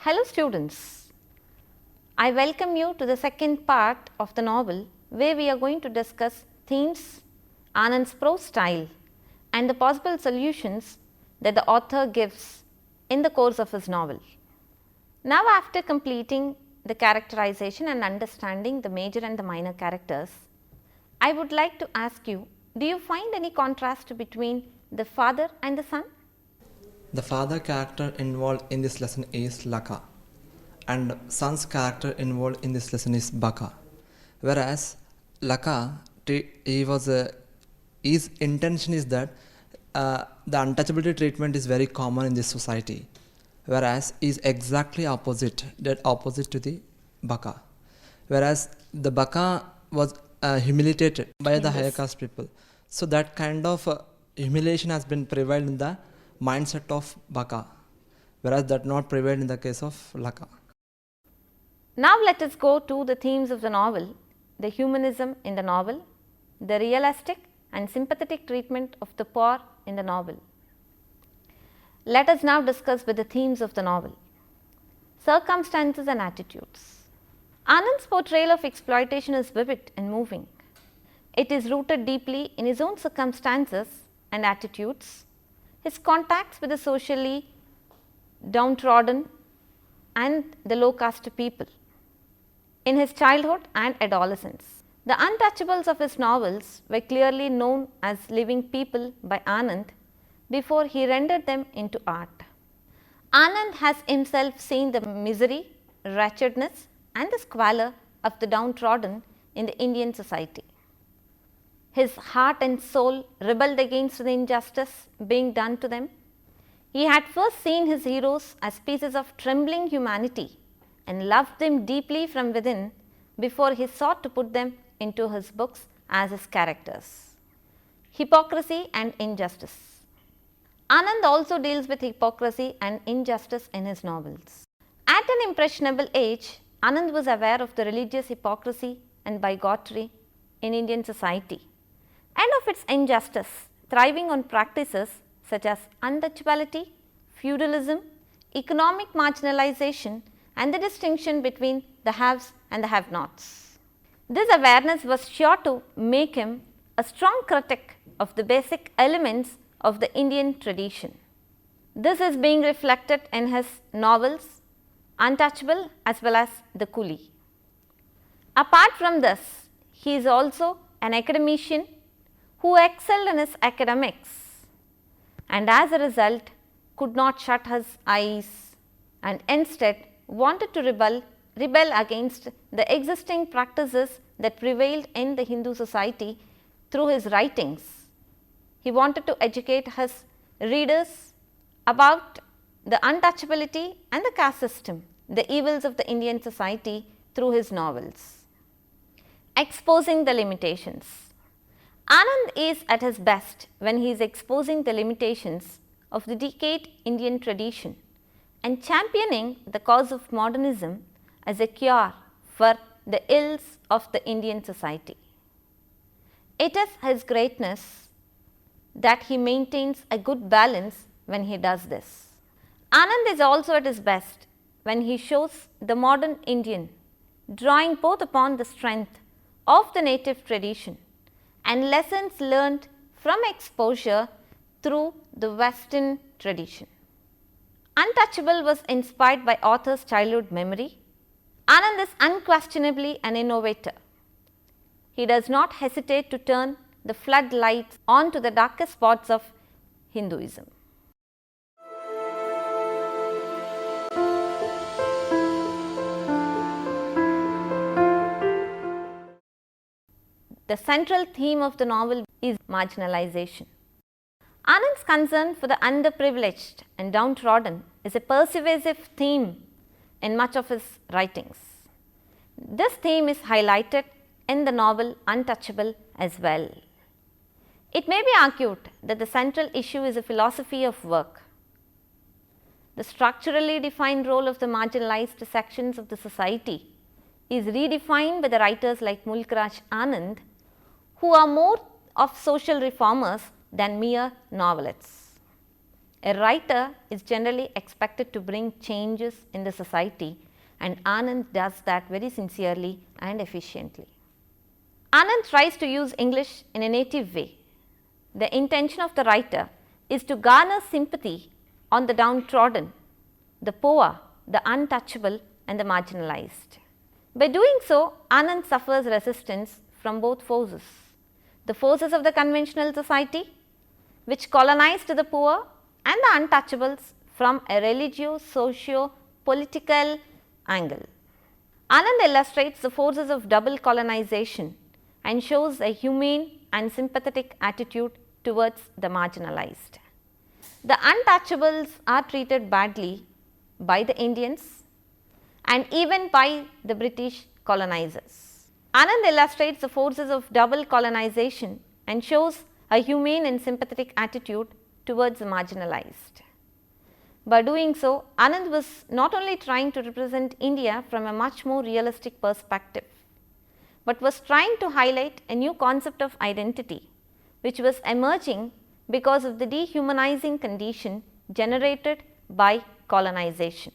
Hello students, I welcome you to the second part of the novel where we are going to discuss themes, Anand's prose style and the possible solutions that the author gives in the course of his novel. Now after completing the characterization and understanding the major and the minor characters, I would like to ask you, do you find any contrast between the father and the son? The father character involved in this lesson is Laka, and son's character involved in this lesson is Baka. Whereas Laka, his intention is that the untouchability treatment is very common in this society, whereas is exactly opposite to the Baka. Whereas the Baka was humiliated by the higher caste people, so that kind of humiliation has been prevailed in the mindset of Baka, whereas that not prevailed in the case of Laka. Now let us go to the themes of the novel, the humanism in the novel, the realistic and sympathetic treatment of the poor in the novel. Let us now discuss with the themes of the novel. Circumstances and attitudes. Anand's portrayal of exploitation is vivid and moving. It is rooted deeply in his own circumstances and attitudes, his contacts with the socially downtrodden and the low caste people in his childhood and adolescence. The untouchables of his novels were clearly known as living people by Anand before he rendered them into art. Anand has himself seen the misery, wretchedness and the squalor of the downtrodden in the Indian society. His heart and soul rebelled against the injustice being done to them. He had first seen his heroes as pieces of trembling humanity and loved them deeply from within before he sought to put them into his books as his characters. Hypocrisy and injustice. Anand also deals with hypocrisy and injustice in his novels. At an impressionable age, Anand was aware of the religious hypocrisy and bigotry in Indian society and of its injustice thriving on practices such as untouchability, feudalism, economic marginalization and the distinction between the haves and the have-nots. This awareness was sure to make him a strong critic of the basic elements of the Indian tradition. This is being reflected in his novels Untouchable as well as The Coolie. Apart from this, he is also an academician who excelled in his academics and as a result could not shut his eyes and instead wanted to rebel against the existing practices that prevailed in the Hindu society through his writings. He wanted to educate his readers about the untouchability and the caste system, the evils of the Indian society through his novels. Exposing the limitations. Anand is at his best when he is exposing the limitations of the decayed Indian tradition and championing the cause of modernism as a cure for the ills of the Indian society. It is his greatness that he maintains a good balance when he does this. Anand is also at his best when he shows the modern Indian drawing both upon the strength of the native tradition and lessons learned from exposure through the Western tradition. Untouchable was inspired by author's childhood memory. Anand is unquestionably an innovator. He does not hesitate to turn the floodlights onto the darkest spots of Hinduism. The central theme of the novel is marginalization. Anand's concern for the underprivileged and downtrodden is a pervasive theme in much of his writings. This theme is highlighted in the novel Untouchable as well. It may be argued that the central issue is a philosophy of work. The structurally defined role of the marginalized sections of the society is redefined by the writers like Mulk Anand, who are more of social reformers than mere novelists. A writer is generally expected to bring changes in the society, and Anand does that very sincerely and efficiently. Anand tries to use English in a native way. The intention of the writer is to garner sympathy on the downtrodden, the poor, the untouchable and the marginalized. By doing so, Anand suffers resistance from both forces. The forces of the conventional society, which colonized the poor, and the untouchables from a religio socio political angle. Anand illustrates the forces of double colonization and shows a humane and sympathetic attitude towards the marginalized. The untouchables are treated badly by the Indians and even by the British colonizers. Anand illustrates the forces of double colonization and shows a humane and sympathetic attitude towards the marginalized. By doing so, Anand was not only trying to represent India from a much more realistic perspective, but was trying to highlight a new concept of identity, which was emerging because of the dehumanizing condition generated by colonization.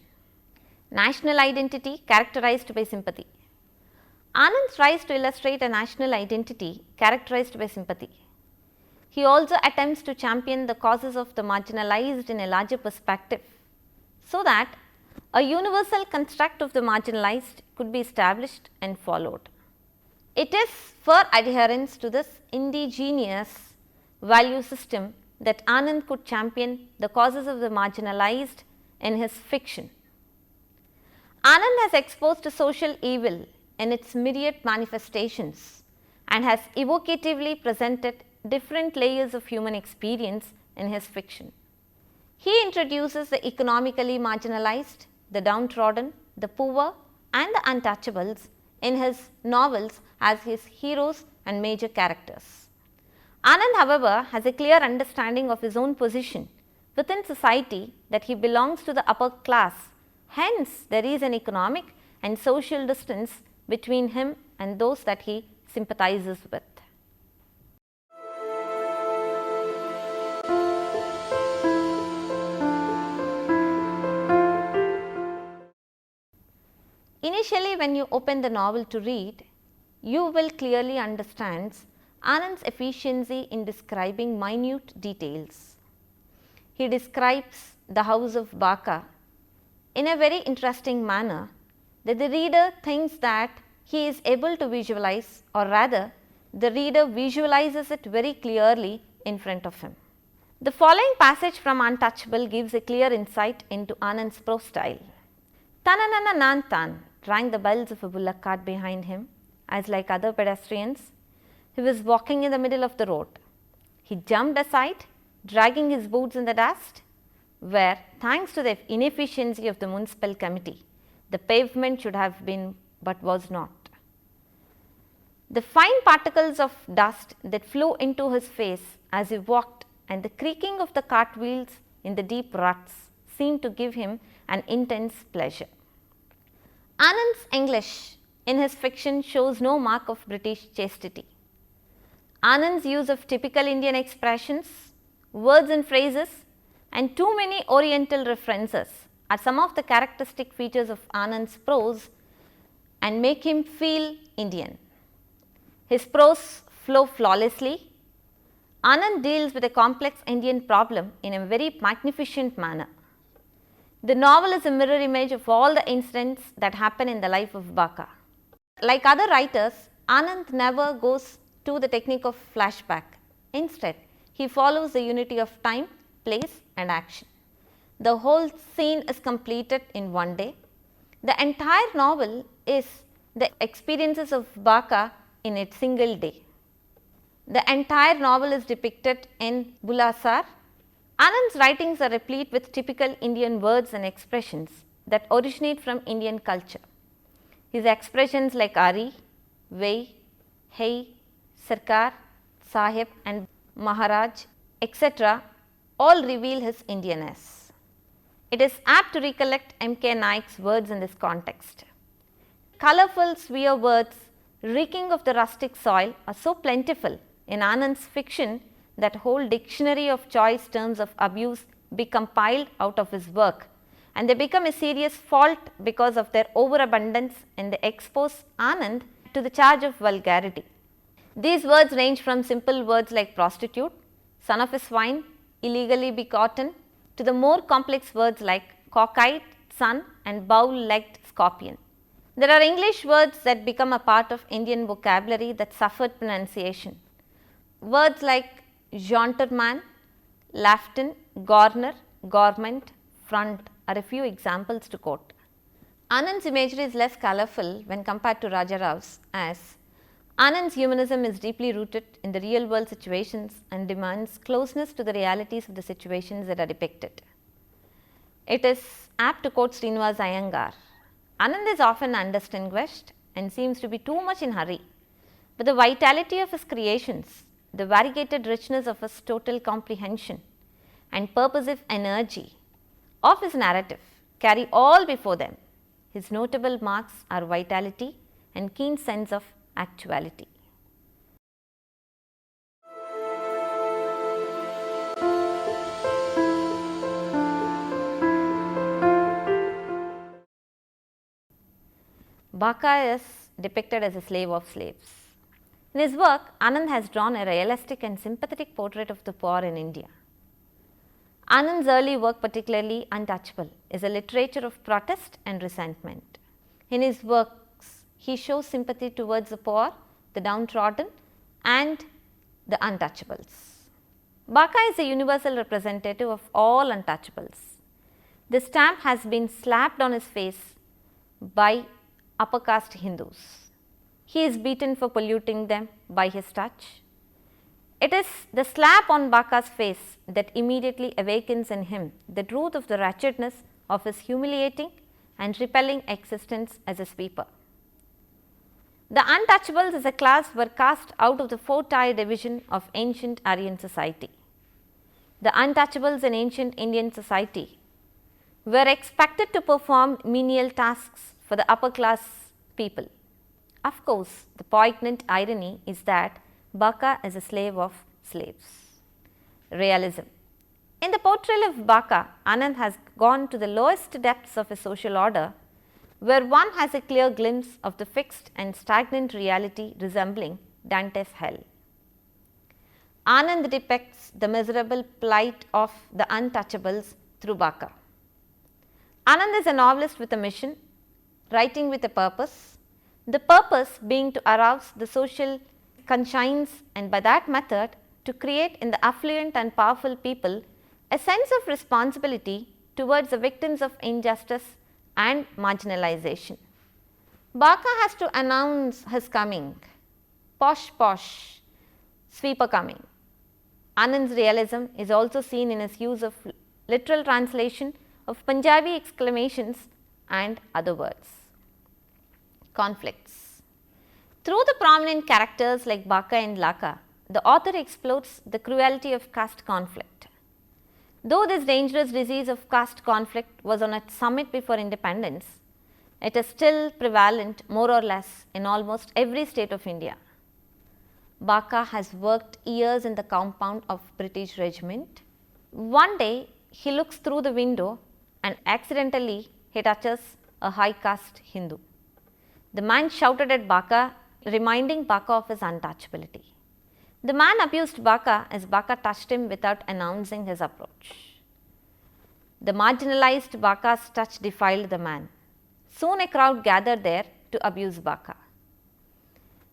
National identity characterized by sympathy. Anand tries to illustrate a national identity characterized by sympathy. He also attempts to champion the causes of the marginalized in a larger perspective, so that a universal construct of the marginalized could be established and followed. It is for adherence to this indigenous value system that Anand could champion the causes of the marginalized in his fiction. Anand has exposed social evil in its myriad manifestations and has evocatively presented different layers of human experience in his fiction. He introduces the economically marginalized, the downtrodden, the poor and the untouchables in his novels as his heroes and major characters. Anand, however, has a clear understanding of his own position within society, that he belongs to the upper class. Hence, there is an economic and social distance between him and those that he sympathizes with. Initially, when you open the novel to read, you will clearly understand Anand's efficiency in describing minute details. He describes the house of Baka in a very interesting manner, that the reader thinks that he is able to visualize, or rather the reader visualizes it very clearly in front of him. The following passage from Untouchable gives a clear insight into Anand's prose style. Tananana nan rang the bells of a bullock cart behind him, as like other pedestrians, he was walking in the middle of the road. He jumped aside, dragging his boots in the dust, where, thanks to the inefficiency of the municipal committee, the pavement should have been but was not. The fine particles of dust that flew into his face as he walked, and the creaking of the cart wheels in the deep ruts, seemed to give him an intense pleasure. Anand's English in his fiction shows no mark of British chastity. Anand's use of typical Indian expressions, words and phrases, and too many Oriental references are some of the characteristic features of Anand's prose and make him feel Indian. His prose flow flawlessly. Anand deals with a complex Indian problem in a very magnificent manner. The novel is a mirror image of all the incidents that happen in the life of Baka. Like other writers, Anand never goes to the technique of flashback. Instead, he follows the unity of time, place and action. The whole scene is completed in one day. The entire novel is the experiences of Baka in a single day. The entire novel is depicted in Bulasar. Anand's writings are replete with typical Indian words and expressions that originate from Indian culture. His expressions like Ari, Vei, Hey, Sarkar, Sahib and Maharaj, etc. all reveal his Indianness. It is apt to recollect M.K. Naik's words in this context. Colourful swear words reeking of the rustic soil are so plentiful in Anand's fiction that whole dictionary of choice terms of abuse be compiled out of his work, and they become a serious fault because of their overabundance, and they expose Anand to the charge of vulgarity. These words range from simple words like prostitute, son of a swine, illegally begotten, to the more complex words like cockeyed sun and bowl-legged scorpion. There are English words that become a part of Indian vocabulary that suffered pronunciation. Words like jaunterman, lafton, garner, garment, front are a few examples to quote. Anand's imagery is less colourful when compared to Raja Rao's, as Anand's humanism is deeply rooted in the real world situations and demands closeness to the realities of the situations that are depicted. It is apt to quote Srinivas Iyengar. Anand is often undistinguished and seems to be too much in hurry, but the vitality of his creations, the variegated richness of his total comprehension, and purposive energy of his narrative carry all before them. His notable marks are vitality and keen sense of actuality. Baka is depicted as a slave of slaves. In his work, Anand has drawn a realistic and sympathetic portrait of the poor in India. Anand's early work, particularly Untouchable, is a literature of protest and resentment. In his works, he shows sympathy towards the poor, the downtrodden, and the untouchables. Baka is a universal representative of all untouchables. The stamp has been slapped on his face by upper caste Hindus. He is beaten for polluting them by his touch. It is the slap on Baka's face that immediately awakens in him the truth of the wretchedness of his humiliating and repelling existence as a sweeper. The untouchables as a class were cast out of the four-tier division of ancient Aryan society. The untouchables in ancient Indian society were expected to perform menial tasks for the upper class people. Of course, the poignant irony is that Baka is a slave of slaves. Realism. In the portrayal of Baka, Anand has gone to the lowest depths of a social order, where one has a clear glimpse of the fixed and stagnant reality resembling Dante's hell. Anand depicts the miserable plight of the untouchables through Baka. Anand is a novelist with a mission, writing with a purpose, the purpose being to arouse the social conscience and by that method to create in the affluent and powerful people a sense of responsibility towards the victims of injustice and marginalization. Baka has to announce his coming, posh posh, sweeper coming. Anand's realism is also seen in his use of literal translation of Punjabi exclamations and other words. Conflicts. Through the prominent characters like Baka and Laka, the author explores the cruelty of caste conflict. Though this dangerous disease of caste conflict was on its summit before independence, it is still prevalent more or less in almost every state of India. Baka has worked years in the compound of British regiment. One day he looks through the window and accidentally he touches a high caste Hindu. The man shouted at Baka, reminding Baka of his untouchability. The man abused Baka as Baka touched him without announcing his approach. The marginalized Baka's touch defiled the man. Soon a crowd gathered there to abuse Baka.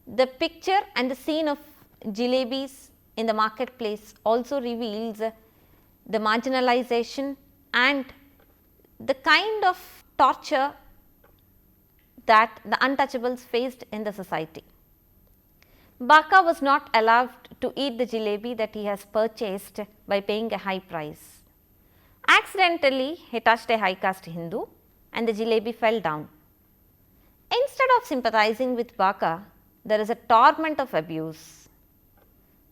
The picture and the scene of jalebis in the marketplace also reveals the marginalization and the kind of torture that the untouchables faced in the society. Baka was not allowed to eat the jalebi that he has purchased by paying a high price. Accidentally, he touched a high caste Hindu and the jalebi fell down. Instead of sympathizing with Baka, there is a torment of abuse.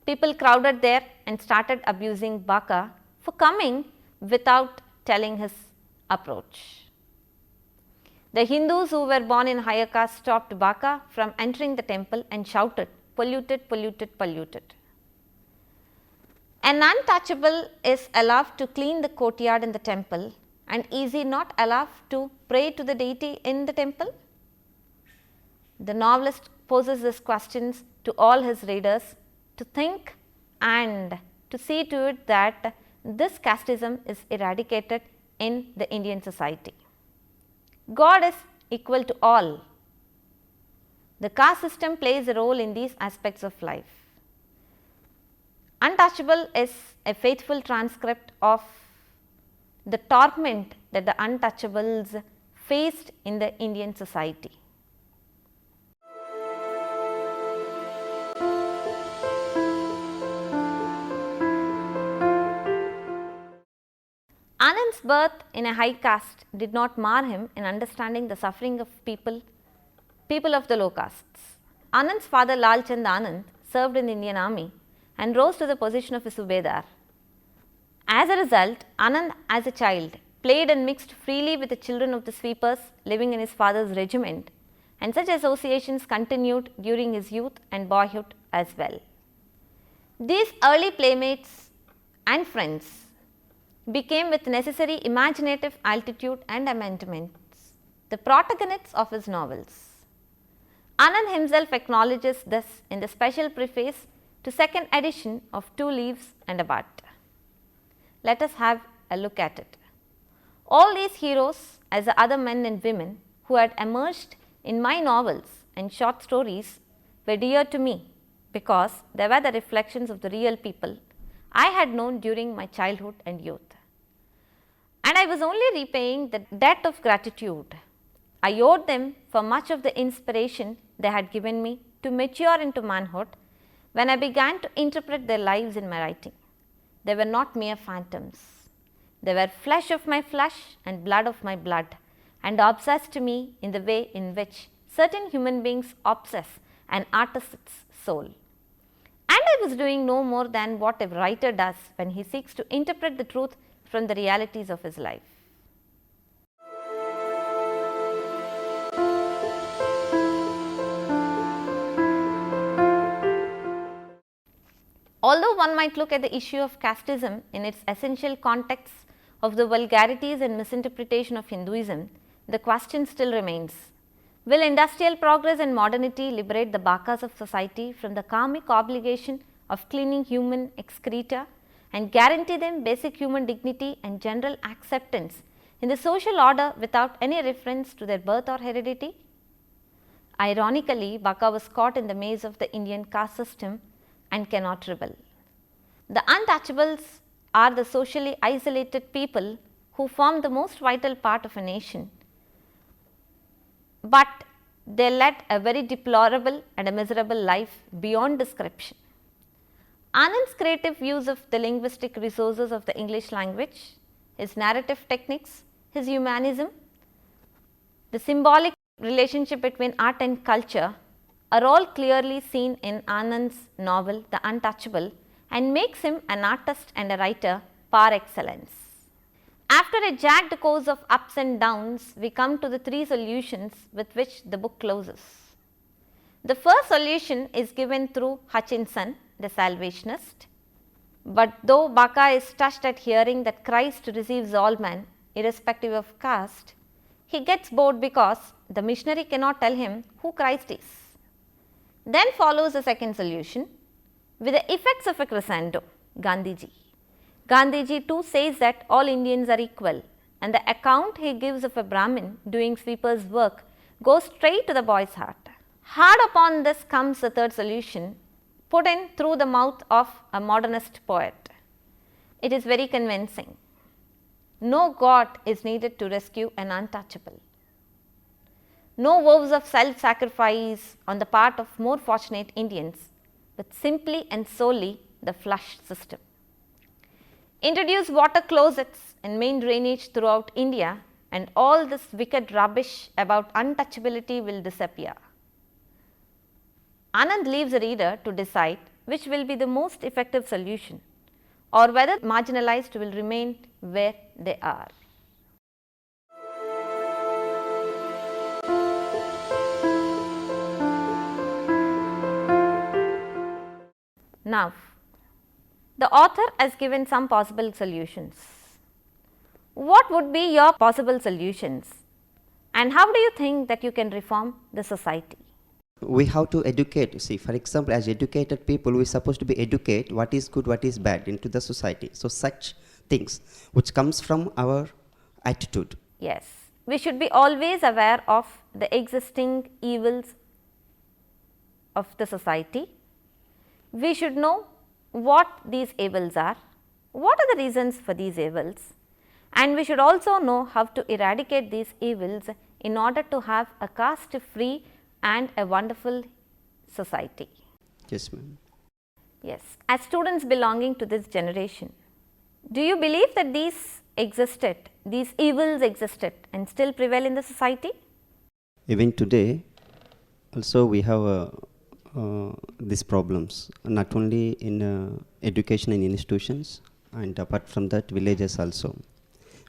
People crowded there and started abusing Baka for coming without telling his approach. The Hindus who were born in higher caste stopped Baka from entering the temple and shouted, polluted, polluted, polluted. An untouchable is allowed to clean the courtyard in the temple, and is he not allowed to pray to the deity in the temple? The novelist poses these questions to all his readers to think and to see to it that this casteism is eradicated in the Indian society. God is equal to all. The caste system plays a role in these aspects of life. Untouchable is a faithful transcript of the torment that the untouchables faced in the Indian society. Anand's birth in a high caste did not mar him in understanding the suffering of people of the low castes. Anand's father Lal Chand Anand served in the Indian army and rose to the position of a subedar. As a result, Anand as a child played and mixed freely with the children of the sweepers living in his father's regiment, and such associations continued during his youth and boyhood as well. These early playmates and friends became with necessary imaginative altitude and amendments the protagonists of his novels. Anand himself acknowledges this in the special preface to second edition of Two Leaves and a Bud. Let us have a look at it. All these heroes, as the other men and women who had emerged in my novels and short stories, were dear to me because they were the reflections of the real people I had known during my childhood and youth. And I was only repaying the debt of gratitude I owed them for much of the inspiration they had given me to mature into manhood when I began to interpret their lives in my writing. They were not mere phantoms. They were flesh of my flesh and blood of my blood, and obsessed me in the way in which certain human beings obsess an artist's soul. And I was doing no more than what a writer does when he seeks to interpret the truth from the realities of his life. Although one might look at the issue of casteism in its essential context of the vulgarities and misinterpretation of Hinduism, the question still remains: will industrial progress and modernity liberate the bakas of society from the karmic obligation of cleaning human excreta and guarantee them basic human dignity and general acceptance in the social order without any reference to their birth or heredity? Ironically, Baka was caught in the maze of the Indian caste system and cannot rebel. The untouchables are the socially isolated people who form the most vital part of a nation, but they led a very deplorable and a miserable life beyond description. Anand's creative use of the linguistic resources of the English language, his narrative techniques, his humanism, the symbolic relationship between art and culture are all clearly seen in Anand's novel The Untouchable and makes him an artist and a writer par excellence. After a jagged course of ups and downs, we come to the three solutions with which the book closes. The first solution is given through Hutchinson, the Salvationist. But though Baka is touched at hearing that Christ receives all men, irrespective of caste, he gets bored because the missionary cannot tell him who Christ is. Then follows the second solution with the effects of a crescendo, Gandhiji. Gandhiji too says that all Indians are equal, and the account he gives of a Brahmin doing sweeper's work goes straight to the boy's heart. Hard upon this comes the third solution, put in through the mouth of a modernist poet. It is very convincing. No God is needed to rescue an untouchable. No vows of self-sacrifice on the part of more fortunate Indians, but simply and solely the flush system. Introduce water closets and main drainage throughout India, and all this wicked rubbish about untouchability will disappear. Anand leaves the reader to decide which will be the most effective solution, or whether marginalized will remain where they are. Now, The author has given some possible solutions. What would be your possible solutions? And how do you think that you can reform the society? We have to educate. See, for example, as educated people, we're supposed to be educate what is good, what is bad into the society. So such things which comes from our attitude. Yes, we should be always aware of the existing evils of the society. We should know what these evils are, what are the reasons for these evils, and we should also know how to eradicate these evils in order to have a caste free and a wonderful society. Yes, ma'am. Yes, as students belonging to this generation, do you believe that these existed, these evils existed and still prevail in the society? Even today, also we have these problems, not only in education in institutions, and apart from that, villages also.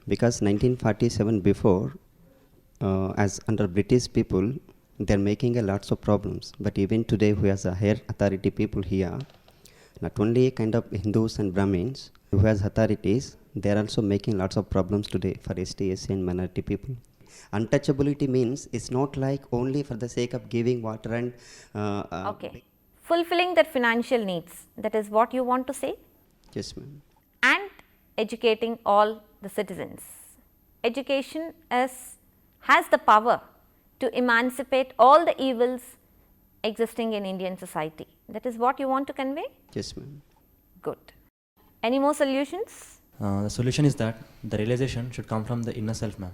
Because 1947 before, as under British people, they're making a lots of problems. But even today, who has a higher authority people here, not only kind of Hindus and Brahmins, who has authorities, they are also making lots of problems today for ST, SC and minority people. Untouchability means it's not like only for the sake of giving water and Okay, fulfilling their financial needs, that is what you want to say? Yes, ma'am. And educating all the citizens. Education has the power to emancipate all the evils existing in Indian society. That is what you want to convey? Yes, ma'am. Good. Any more solutions? The solution is that the realization should come from the inner self, ma'am.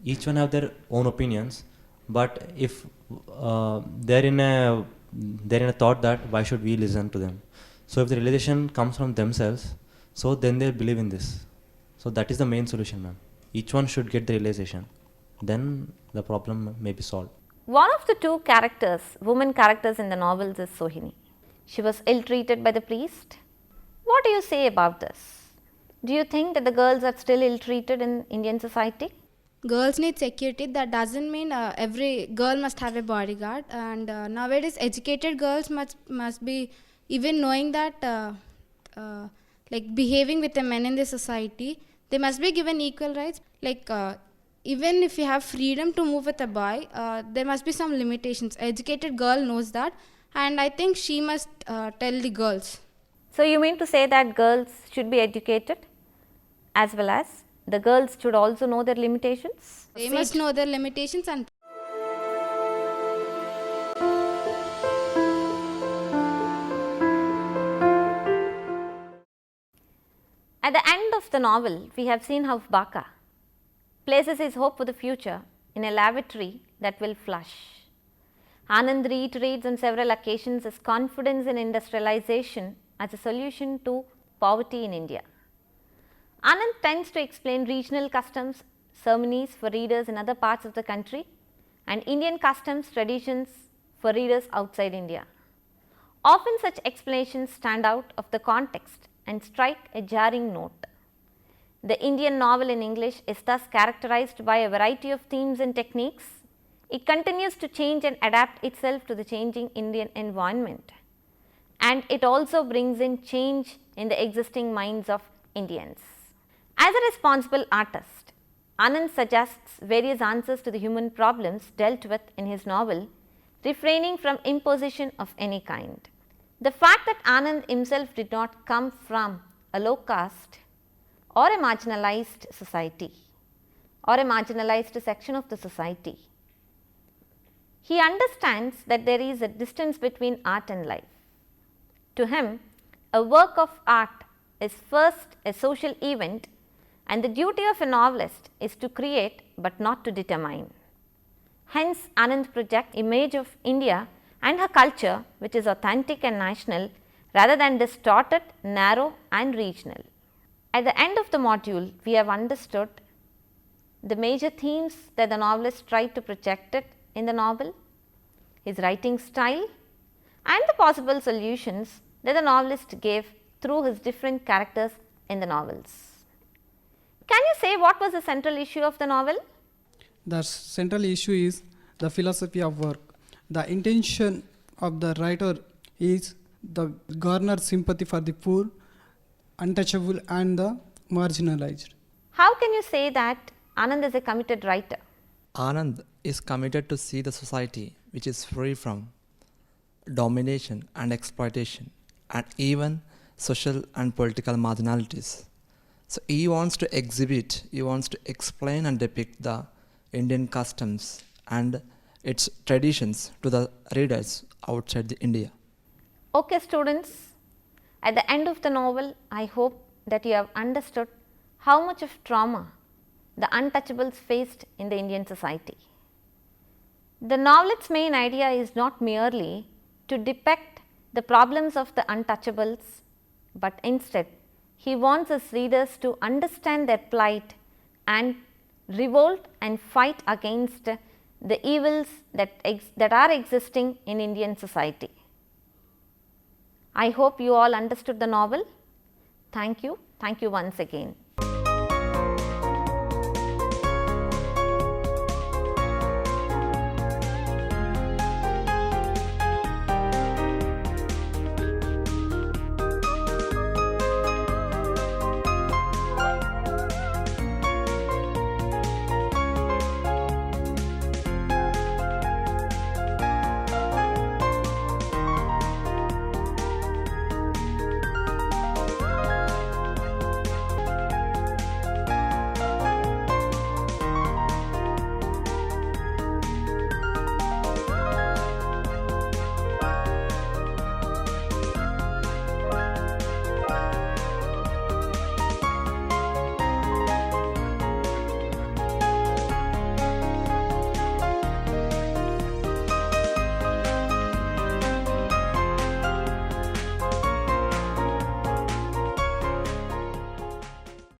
Each one have their own opinions, but if they're in a thought that why should we listen to them? So if the realization comes from themselves, so then they'll believe in this. So that is the main solution, ma'am. Each one should get the realization. Then the problem may be solved. One of the two characters, woman characters in the novels is Sohini. She was ill-treated by the priest. What do you say about this? Do you think that the girls are still ill-treated in Indian society? Girls need security. That doesn't mean every girl must have a bodyguard. And nowadays, educated girls must be even knowing that, like behaving with the men in the society, they must be given equal rights. Like even if you have freedom to move with a boy, there must be some limitations. Educated girl knows that, and I think she must tell the girls. So you mean to say that girls should be educated as well as the girls should also know their limitations? They must know their limitations and At the end of the novel, we have seen how Baka places his hope for the future in a lavatory that will flush. Anand reiterates on several occasions his confidence in industrialization as a solution to poverty in India. Anand tends to explain regional customs, ceremonies for readers in other parts of the country, and Indian customs, traditions for readers outside India. Often such explanations stand out of the context and strike a jarring note. The Indian novel in English is thus characterized by a variety of themes and techniques. It continues to change and adapt itself to the changing Indian environment, and it also brings in change in the existing minds of Indians. As a responsible artist, Anand suggests various answers to the human problems dealt with in his novel, refraining from imposition of any kind. The fact that Anand himself did not come from a low caste or a marginalized society or a marginalized section of the society, he understands that there is a distance between art and life. To him, a work of art is first a social event, and the duty of a novelist is to create but not to determine. Hence, Anand projects image of India and her culture which is authentic and national rather than distorted, narrow and regional. At the end of the module, we have understood the major themes that the novelist tried to project it in the novel, his writing style, and the possible solutions that the novelist gave through his different characters in the novels. Can you say what was the central issue of the novel? The central issue is the philosophy of work. The intention of the writer is to garner sympathy for the poor untouchable, and the marginalized. How can you say that Anand is a committed writer? Anand is committed to see the society which is free from domination and exploitation and even social and political marginalities. So he wants to exhibit, he wants to explain and depict the Indian customs and its traditions to the readers outside the India. Okay students, at the end of the novel, I hope that you have understood how much of trauma the untouchables faced in the Indian society. The novelist's main idea is not merely to depict the problems of the untouchables, but instead he wants his readers to understand their plight and revolt and fight against the evils that are existing in Indian society. I hope you all understood the novel. Thank you once again.